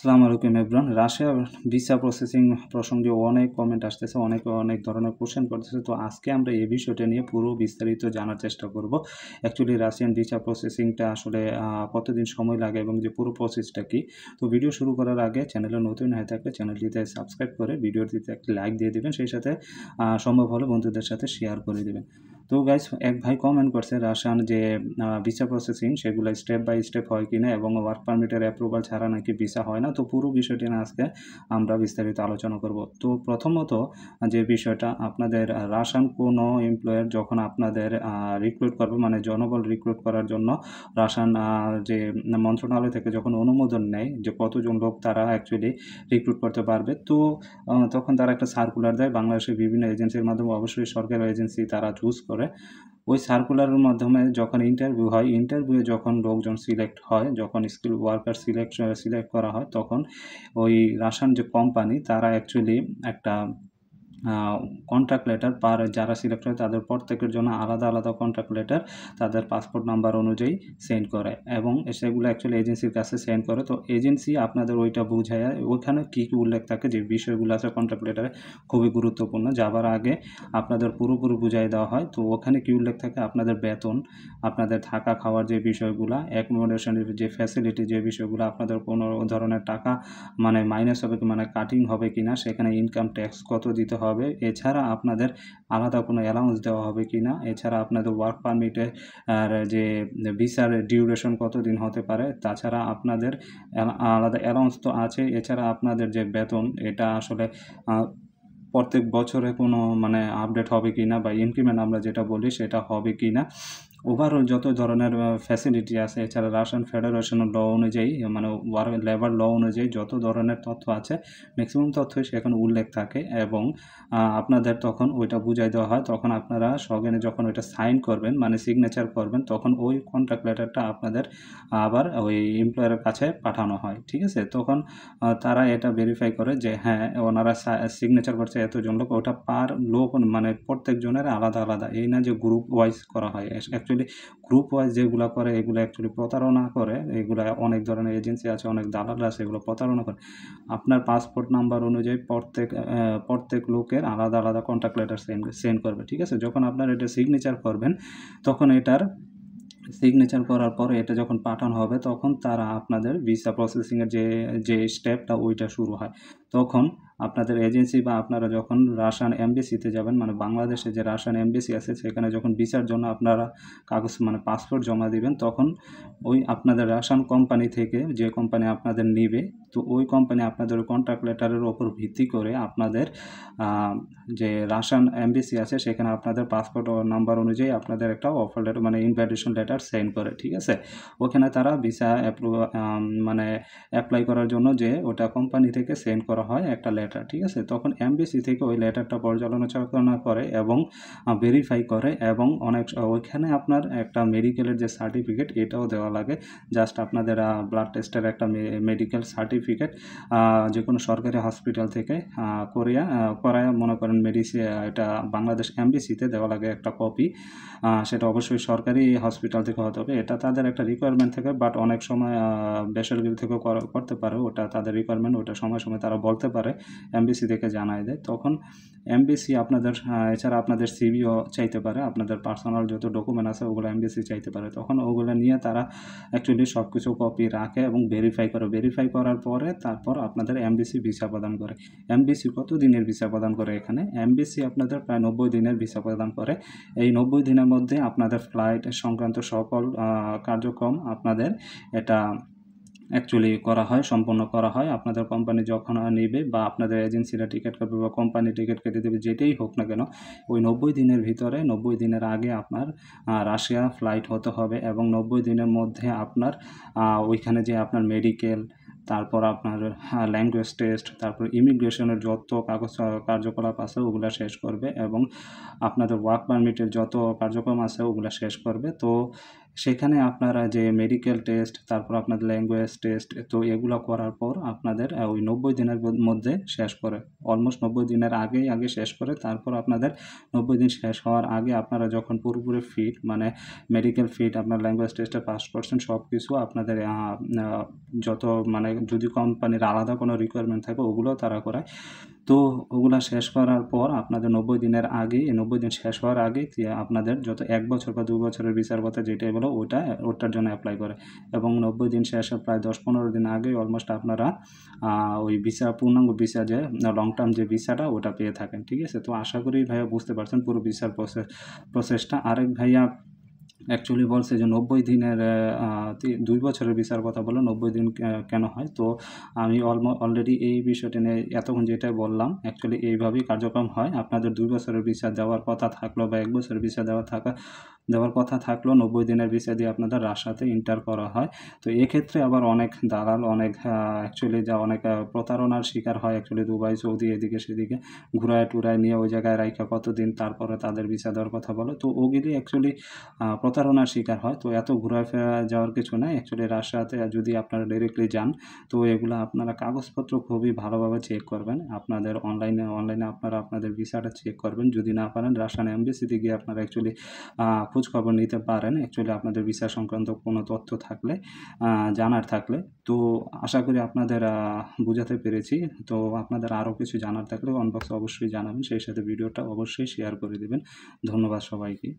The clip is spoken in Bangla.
আসসালামু আলাইকুম এভরিওয়ান। রাশিয়া ভিসা প্রসেসিং প্রসঙ্গে অনেক কমেন্ট আসতেছে, অনেকে অনেক ধরনের কোয়েশ্চেন করতেছে। তো আজকে আমরা এই বিষয়টা নিয়ে পুরো বিস্তারিত জানার চেষ্টা করব। অ্যাকচুয়ালি রাশিয়ান ভিসা প্রসেসিংটা আসলে কতদিন সময় লাগে এবং যে পুরো প্রসেসটা কী। তো ভিডিও শুরু করার আগে চ্যানেলে নতুন হয়ে থাকলে চ্যানেলটিতে সাবস্ক্রাইব করে ভিডিওটিতে একটি লাইক দিয়ে দিবেন, সেই সাথে সম্ভব হলে বন্ধুদের সাথে শেয়ার করে দিবেন। তো গাইস, এক ভাই কমেন্ট করছে রাশিয়ান যে ভিসা প্রসেসিং সেগুলো স্টেপ বাই স্টেপ হয় কিনা এবং ওয়ার্ক পারমিটের অ্যাপ্রুভাল ছাড়া নাকি ভিসা হয় না। তো পুরো বিষয়টি নিয়ে আজকে আমরা বিস্তারিত আলোচনা করব। তো প্রথমত যে বিষয়টা, আপনাদের রাশিয়ান কোনো এমপ্লয়ার যখন আপনাদের রিক্রুট করবে, মানে জনবল রিক্রুট করার জন্য রাশিয়ান যে মন্ত্রণালয় থেকে যখন অনুমোদন নেয় যে কতজন লোক তারা অ্যাকচুয়ালি রিক্রুট করতে পারবে, তো তখন তারা একটা সার্কুলার দেয়। বাংলাদেশের বিভিন্ন এজেন্সির মাধ্যমে, অবশ্যই সরকারি এজেন্সি তারা চুজ করে। ওই সার্কুলারের মাধ্যমে যখন ইন্টারভিউ হয়, ইন্টারভিউয়ে যখন লোকজন সিলেক্ট হয়, যখন স্কিল ওয়ার্কার সিলেক্ট করা হয়, তখন ওই রাশিয়ান যে কোম্পানি তারা অ্যাকচুয়ালি একটা কন্ট্রাক্ট লেটার যারা সিলেক্ট হয় তাদের প্রত্যেকের জন্য আলাদা আলাদা কন্ট্রাক্ট লেটার তাদের পাসপোর্ট নাম্বার অনুযায়ী সেন্ড করে এবং সেগুলো অ্যাকচুয়ালি এজেন্সির কাছে সেন্ড করে। তো এজেন্সি আপনাদের ওইটা বুঝায়, ওইখানে কী কী উল্লেখ থাকে, যে বিষয়গুলো আছে কন্ট্রাক্ট লেটারে খুবই গুরুত্বপূর্ণ। যাবার আগে আপনাদের পুরোপুরি বুঝাই দেওয়া হয়। তো ওখানে কী উল্লেখ থাকে, আপনাদের বেতন, আপনাদের থাকা খাওয়ার যে বিষয়গুলো, অ্যাকোমোডেশনের যে ফ্যাসিলিটি, যে বিষয়গুলো, আপনাদের কোনো ধরনের টাকা মানে মাইনাস হবে কি, মানে কাটিং হবে কি না, সেখানে ইনকাম ট্যাক্স কত দিতে হবে, এছাড়া আপনাদের আলাদা কোনো অ্যালাউন্স দেওয়া হবে কি না, এছাড়া আপনাদের ওয়ার্ক পারমিটে যে ভিসার ডিউরেশন কতদিন হতে পারে, তাছাড়া আপনাদের আলাদা অ্যালাউন্স তো আছে, এছাড়া আপনাদের যে বেতন এটা আসলে প্রত্যেক বছরে কোনো মানে আপডেট হবে কি না, বা ইনক্রিমেন্ট আমরা যেটা বলি সেটা হবে কি না, ওভারঅল যত ধরনের ফ্যাসিলিটি আছে, এছাড়া রাশিয়ান ফেডারেশন ল অনুযায়ী, মানে লেবার ল অনুযায়ী যত ধরনের তথ্য আছে ম্যাক্সিমাম তথ্যই সেখানে উল্লেখ থাকে এবং আপনাদের তখন ওইটা বুঝাই দেওয়া হয়। তখন আপনারা সজ্ঞানে যখন ওইটা সাইন করবেন, মানে সিগনেচার করবেন, তখন ওই কন্ট্রাক্ট লেটারটা আপনাদের আবার ওই এমপ্লয়ারের কাছে পাঠানো হয়। ঠিক আছে, তখন তারা এটা ভেরিফাই করে যে হ্যাঁ ওনারা সিগনেচার করছে এতজন লোক, ওটা পার লোক মানে প্রত্যেকজনের আলাদা আলাদা, এই না যে গ্রুপ ওয়াইজ করা হয়। অ্যাকচুয়ালি গ্রুপ ওয়াইজ যেগুলো করে এগুলো অ্যাকচুয়ালি প্রতারণা করে, এগুলো অনেক ধরনের এজেন্সি আছে, অনেক দালাল আছে, এগুলো প্রতারণা করে। আপনার পাসপোর্ট নাম্বার অনুযায়ী প্রত্যেক লোকের আলাদা আলাদা কন্ট্যাক্ট লেটার সেন্ড করবে। ঠিক আছে, যখন আপনার এটা সিগনেচার করবেন, তখন এটার সিগনেচার করার পরে এটা যখন পাঠানো হবে, তখন তারা আপনাদের ভিসা প্রসেসিংয়ের যে স্টেপটা ওইটা শুরু হয়। তখন আপনাদের এজেন্সি বা আপনারা যখন রাশিয়ান এমবেসিতে যাবেন, মানে বাংলাদেশে যে রাশিয়ান এমবেসি আছে সেখানে যখন ভিসার জন্য আপনারা কাগজ মানে পাসপোর্ট জমা দিবেন, তখন ওই আপনাদের রাশিয়ান কোম্পানি থেকে, যে কোম্পানি আপনাদের নিবে, তো ওই কোম্পানি আপনাদের কন্ট্রাক্ট লেটারের ওপর ভিত্তি করে আপনাদের যে রাশিয়ান এমবেসি আছে সেখানে আপনাদের পাসপোর্ট নাম্বার অনুযায়ী আপনাদের একটা অফার লেটার মানে ইনভাইটেশন লেটার সেন্ড করে। ঠিক আছে, ওখানে তারা ভিসা মানে অ্যাপ্লাই করার জন্য যে ওটা কোম্পানি থেকে সেন্ড করা হয় একটা লেটার। ঠিক আছে, তখন এমবেসি থেকে ওই লেটারটা পর্যালোচনা করে এবং ভেরিফাই করে এবং ওইখানে আপনার একটা মেডিকেলের যে সার্টিফিকেট এটাও দেওয়া লাগে। জাস্ট আপনাদের ব্লাড টেস্টের একটা মেডিকেল সার্টিফিকেট যে কোনো সরকারি হসপিটাল থেকে করায় মনে করেন এটা বাংলাদেশ এমবেসিতে দেওয়া লাগে একটা কপি। সেটা অবশ্যই সরকারি হসপিটাল থেকে হতে হবে, এটা তাদের একটা রিকোয়ারমেন্ট থাকে। বাট অনেক সময় বেসরকারি থেকেও করতে পারে, ওটা তাদের রিকোয়ারমেন্ট, ওটা সময় সময় তারা বলতে পারে, এমবেসি থেকে জানায় দেয়। তখন এমবেসি আপনাদের এছাড়া আপনাদের সিভিও চাইতে পারে, আপনাদের পার্সোনাল যত ডকুমেন্ট আছে ওগুলো এমবেসি চাইতে পারে। তখন ওগুলো নিয়ে তারা অ্যাকচুয়ালি সব কিছু কপি রাখে এবং ভেরিফাই করার পরে তারপর আপনাদের এমবেসি ভিসা প্রদান করে। এমবেসি কত দিনের ভিসা প্রদান করে? এখানে এমবেসি আপনাদের প্রায় 90 দিনের ভিসা প্রদান করে। এই 90 দিনের মধ্যে আপনাদের ফ্লাইট সংক্রান্ত সকল কার্যক্রম আপনাদের এটা অ্যাকচুয়ালি সম্পন্ন করা হয়। আপনাদের কোম্পানি যখন নেবে বা আপনাদের এজেন্সিরা টিকিট কাটবে বা কোম্পানি টিকিট কেটে দেবে, যেটাই হোক না কেন, ওই 90 দিনের ভিতরে 90 দিনের আগে আপনার রাশিয়া ফ্লাইট হতে হবে এবং 90 দিনের মধ্যে আপনার ওইখানে যে আপনার মেডিকেল, তারপর আপনার ল্যাঙ্গুয়েজ টেস্ট, তারপর ইমিগ্রেশনের যত কার্যকলাপ আছে ওগুলো শেষ করবে এবং আপনাদের ওয়ার্ক পারমিটের যত কার্যক্রম আছে ওগুলো শেষ করবে। তো সেখানে আপনারা যে মেডিকেল টেস্ট, তারপর আপনাদের ল্যাঙ্গুয়েজ টেস্ট, তো এগুলা করার পর আপনাদের ওই 90 দিনের মধ্যে শেষ করে। অলমোস্ট 90 দিনের আগে শেষ করে, তারপর আপনাদের 90 দিন শেষ হওয়ার আগে আপনারা যখন পুরোপুরি ফিট, মানে মেডিকেল ফিট, আপনার ল্যাঙ্গুয়েজ টেস্টে পাস করছেন, সব কিছু আপনাদের যত মানে যদি কোম্পানির আলাদা কোনো রিকোয়ারমেন্ট থাকে ওগুলোও তারা করায়। তো ওগুলা শেষ করার পর আপনাদের 90 দিনের আগে, 90 দিন শেষ হওয়ার আগে আপনাদের যত 1 বছর বা 2 বছরের ভিসার কথা যেটাই বলো ওটার জন্য অ্যাপ্লাই করে, এবং 90 দিন শেষে প্রায় 10-15 দিন আগেই অলমোস্ট আপনারা ওই ভিসা, পূর্ণাঙ্গ ভিসা যে লং টার্ম যে ভিসাটা ওটা পেয়ে থাকেন। ঠিক আছে? তো আশা করি ভাইয়া বুঝতে পারছেন পুরো ভিসার প্রসেসটা। আরেক ভাইয়া অ্যাকচুয়ালি বলছে যে 90 দিনের 2 বছরের ভিসার কথা বললো, 90 দিন কেন হয়? তো আমি অলরেডি এই বিষয়টা নিয়ে এতক্ষণ যেটা বললাম, অ্যাকচুয়ালি এইভাবেই কার্যক্রম হয়। আপনাদের 2 বছরের ভিসা দেওয়ার কথা থাকলো বা 1 বছরের ভিসা দেওয়ার কথা থাকলো, 90 দিনের ভিসা দিয়ে আপনাদের রাশিয়াতে এন্টার করা হয়। তো এক্ষেত্রে আবার অনেক দালাল, অনেক অ্যাকচুয়ালি অনেক প্রতারণার শিকার হয়। অ্যাকচুয়ালি দুবাই, সৌদি, এদিকে সেদিকে ঘুরায় টুরায় নিয়ে ওই জায়গায় রাইখা কতদিন তারপরে তাদের ভিসা দেওয়ার কথা বলে। তো ওগুলি অ্যাকচুয়ালি প্রতারণার শিকার হয়। তো এত ঘোরাফেরা যাওয়ার কিছু নাই। অ্যাকচুয়ালি রাশিয়াতে যদি আপনারা ডিরেক্টলি যান, তো এগুলো আপনারা কাগজপত্র খুবই ভালোভাবে চেক করবেন। আপনাদের অনলাইনে আপনারা আপনাদের ভিসাটা চেক করবেন। যদি না পারেন রাশিয়ান এমবাসিতে গিয়ে আপনারা অ্যাকচুয়ালি খোঁজখবর নিতে পারেন, অ্যাকচুয়ালি আপনাদের ভিসা সংক্রান্ত কোনো তথ্য থাকলে, জানার থাকলে। তো আশা করি আপনাদের বুঝাতে পেরেছি। তো আপনাদের আরও কিছু জানার থাকলে কমেন্ট বক্সে অবশ্যই জানাবেন। সেই সাথে ভিডিওটা অবশ্যই শেয়ার করে দেবেন। ধন্যবাদ সবাইকে।